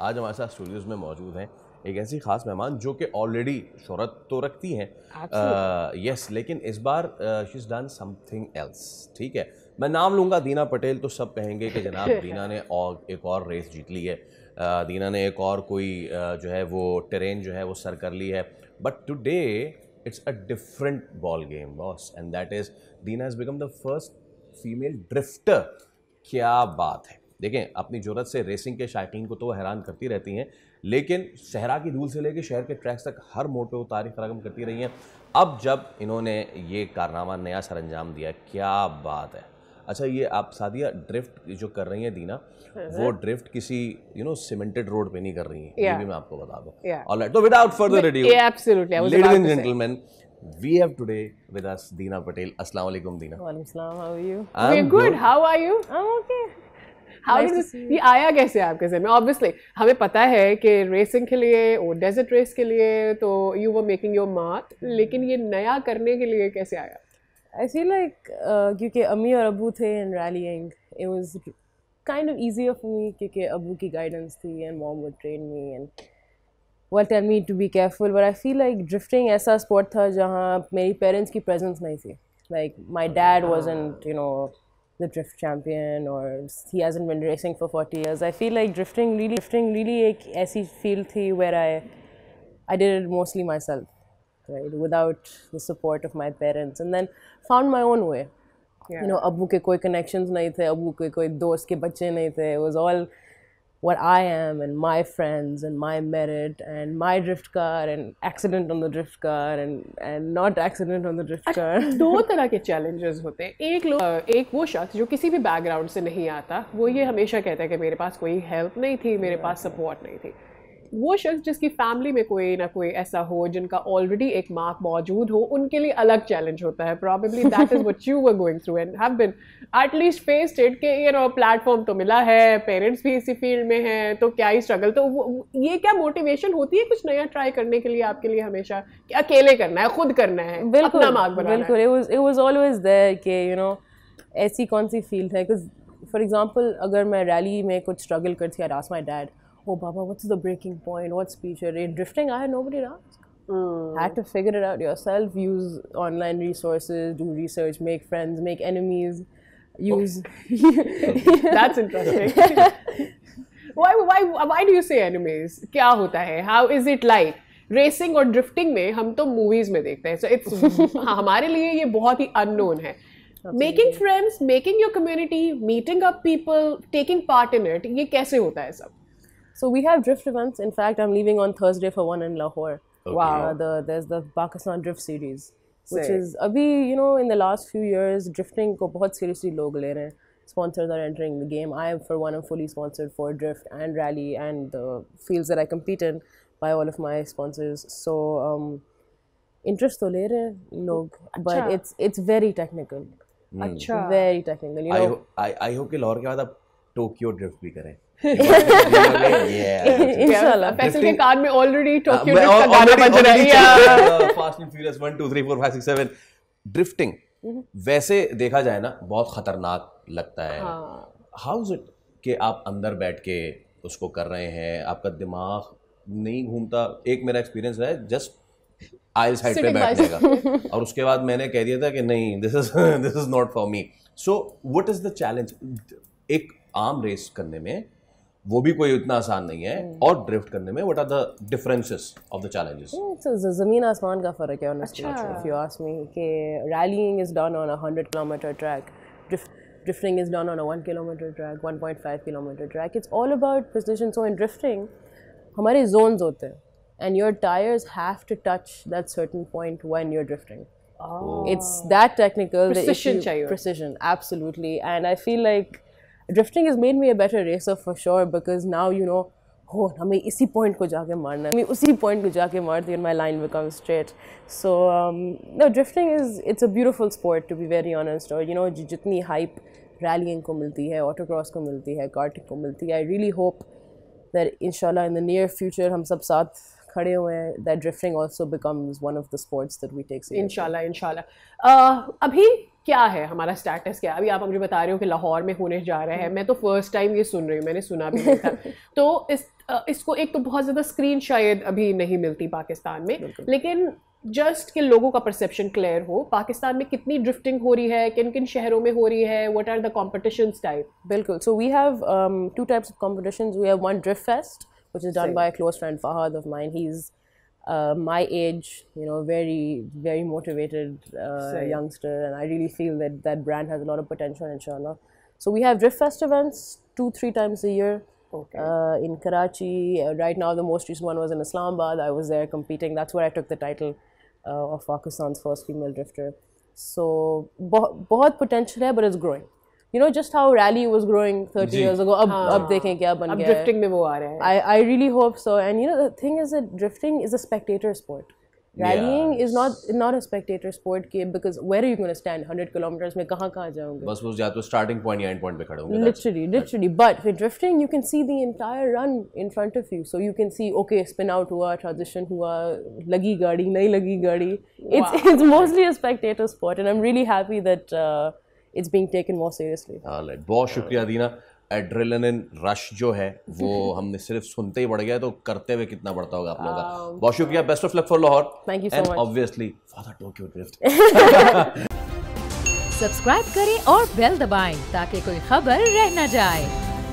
आज हमारे साथ स्टूडियोज़ में मौजूद हैं एक ऐसी ख़ास मेहमान जो कि ऑलरेडी शोहरत तो रखती हैं, यस, लेकिन इस बार she is done something else. ठीक है, मैं नाम लूँगा दीना पटेल तो सब कहेंगे कि जनाब दीना ने और एक और रेस जीत ली है, दीना ने एक और कोई जो है वो टेरेन जो है वो सर कर ली है। But today it's a different ball game boss, and that is Dina has become the first female drifter. क्या बात है। देखें, अपनी ज़रूरत से रेसिंग के शायकीन को तो वो हैरान करती रहती हैं, लेकिन सहरा की धूल से लेकर शहर के ट्रैक्स तक हर मोटो तारीख फराहम करती रही हैं। अब जब इन्होंने ये कारनामा नया सर अंजाम दिया, क्या बात है। अच्छा, ये आप सादिया ड्रिफ्ट जो कर रही हैं दीना, वो ड्रिफ्ट किसी सीमेंटेड रोड पे नहीं कर रही हैं, ये भी मैं आपको बता दूं। ऑलराइट, तो without further ado, ladies and gentleman, we have today with us Deena Patel. Assalamu alaikum Deena. Walaikum salam. How are you? We're good. How are you? I'm okay. How did this? ये आया कैसे आपके ज़हन में? Obviously हमें पता है कि रेसिंग के लिए और डेजर्ट रेस के लिए तो you were making your mark, लेकिन ये नया करने के लिए कैसे आया? I feel like क्योंकि अम्मी और अबू थे in rallying, it was kind of easier for me क्योंकि अबू की guidance थी and mom would train me and well tell me to be careful, but I feel like drifting ऐसा sport था जहाँ मेरी parents की presence नहीं थी. Like my dad wasn't, you know, the drift champion or he hasn't been racing for 40 years. I feel like drifting really एक ऐसी field थी where I did it mostly myself, right, without the support of my parents, and then found my own way. You know, Abu के कोई connections नहीं थे, अबू के कोई दोस्त के बच्चे नहीं थे. It was all what I am and my friends and my merit and my drift car and accident on the drift car and not accident on the drift car. दो तरह के challenges होते हैं। एक वो शख्स जो किसी भी बैकग्राउंड से नहीं आता, वो ये हमेशा कहता है कि मेरे पास कोई हेल्प नहीं थी, मेरे पास सपोर्ट नहीं थी। वो शख्स जिसकी फैमिली में कोई ना कोई ऐसा हो जिनका ऑलरेडी एक मार्क मौजूद हो, उनके लिए अलग चैलेंज होता है। Probably that is what you were going through and have been at least faced it कि यू नो प्लेटफॉर्म तो मिला है, पेरेंट्स भी इसी फील्ड में हैं, तो क्या ही स्ट्रगल। तो ये क्या मोटिवेशन होती है कुछ नया ट्राई करने के लिए आपके लिए हमेशा कि अकेले करना है, खुद करना है, अपना मार्क बनाना है? बिल्कुल, it was always there कि you know ऐसी कौन सी फील्ड है। Because for example अगर मैं रैली में कुछ स्ट्रगल करती, I'd ask my dad, oh Baba, what's the breaking point, what speed you're in. Drifting I had nobody to ask. Had to figure it out yourself, use online resources, do research, make friends, make enemies, use that's interesting. why do you say enemies? क्या होता है? How is it like? Racing और drifting में हम तो movies में देखते हैं, so it's हमारे लिए ये बहुत ही अननोन है। Making friends, making your community, meeting up people, taking part in it, ये कैसे होता है सब? So we have drift events. In fact, I'm leaving on Thursday for one in Lahore. Okay. Wow. There's the Pakistan Drift Series, which is abhi, you know, in the last few years, drifting ko bahut seriously log le rahe hain. Sponsors are entering the game. I, for one, am fully sponsored for drift and rally and the fields that I compete in by all of my sponsors. So interest to le rahe hain log, but it's very technical. अच्छा, very technical. You know, I hope कि लाहौर के बाद आप Tokyo drift भी करें। इंशाल्लाह। फैसल के car में ऑलरेडी टोक्यो ड्रिफ्ट का गाना बज रहा है। Fast and furious 1 2 3 4 5 6 7। ड्रिफ्टिंग वैसे देखा जाए ना बहुत खतरनाक लगता है। हाउ इज इट कि आप अंदर बैठ के उसको कर रहे हैं, आपका दिमाग नहीं घूमता? एक मेरा एक्सपीरियंस है, जस्ट आइल साइड पे बैठ जाएगा और उसके बाद मैंने कह दिया था कि नहीं, this is not for me. So what is the challenge? एक आम रेस करने में वो भी कोई इतना आसान नहीं है, और ड्रिफ्ट करने में what are the differences of the challenges? ज़मीन आसमान का फ़र्क है honestly, if you ask me. कि rallying is done on a 100-kilometer track, drifting is done on a 1-kilometer track, 1.5 kilometer track. It's all about precision. So in drifting हमारे zones होते हैं and your tires have to touch that certain point when you're drifting. It's that technical. Precision, absolutely. And I feel like drifting has made me a better racer for sure, because now you know, oh, हमें इसी point को जाके मारना है, मैं उसी point को जाके मारती हूँ and my line becomes straight. So no, drifting it's a beautiful sport, to be very honest. और you know जितनी hype rallying को मिलती है, autocross को मिलती है, karting को मिलती है, I really hope that inshallah in the near future हम सब साथ खड़े हुए हैं, that drifting also becomes one of the sports that we take seriously. इंशाल्लाह। अभी क्या है हमारा स्टेटस, क्या अभी आप मुझे बता रहे हो कि लाहौर में होने जा रहा है, मैं तो फर्स्ट टाइम ये सुन रही हूँ, मैंने सुना भी नहीं था। तो इसको एक तो बहुत ज़्यादा स्क्रीन शायद अभी नहीं मिलती पाकिस्तान में, लेकिन जस्ट कि लोगों का परसेप्शन क्लियर हो, पाकिस्तान में कितनी ड्रिफ्टिंग हो रही है, किन किन शहरों में हो रही है, what are the competitions type? बिल्कुल, so we have 2 types of competitions. We have one drift fest which is done by a close friend Fahad of mine. He's my age, you know, very motivated youngster, and I really feel that that brand has a lot of potential, inshallah. So we have drift fest events 2-3 times a year. Okay. In Karachi. Right now the most recent one was in Islamabad. I was there competing. That's where I took the title of Pakistan's first female drifter. So बहुत potential है, but it's growing. You know, just how rally was growing 30 years ago. अब देखें क्या बन गया है. अब drifting में वो आ रहा है. I really hope so. And you know, the thing is that drifting is a spectator sport. Rallying is not a spectator sport because where are you going to stand 100 kilometers में कहाँ जाओगे? बस वो या तो starting point या end point पे खड़े होंगे. Literally. But with drifting, you can see the entire run in front of you. So you can see, okay, spin out हुआ, transition हुआ, लगी गाड़ी, नहीं लगी गाड़ी. It's mostly a spectator sport, and I'm really happy that it's being taken more seriously. Alright, बहुत शुक्रिया दीना. Adrenaline rush जो है वो हमने सिर्फ सुनते ही बढ़ गया, तो करते हुए कितना बढ़ता होगा आप लोगों का. बहुत शुक्रिया. Best of luck for Lahore. Thank you so much. Obviously for the Tokyo drift. Subscribe करें और बेल दबाएं ताकि कोई खबर रह न जाए.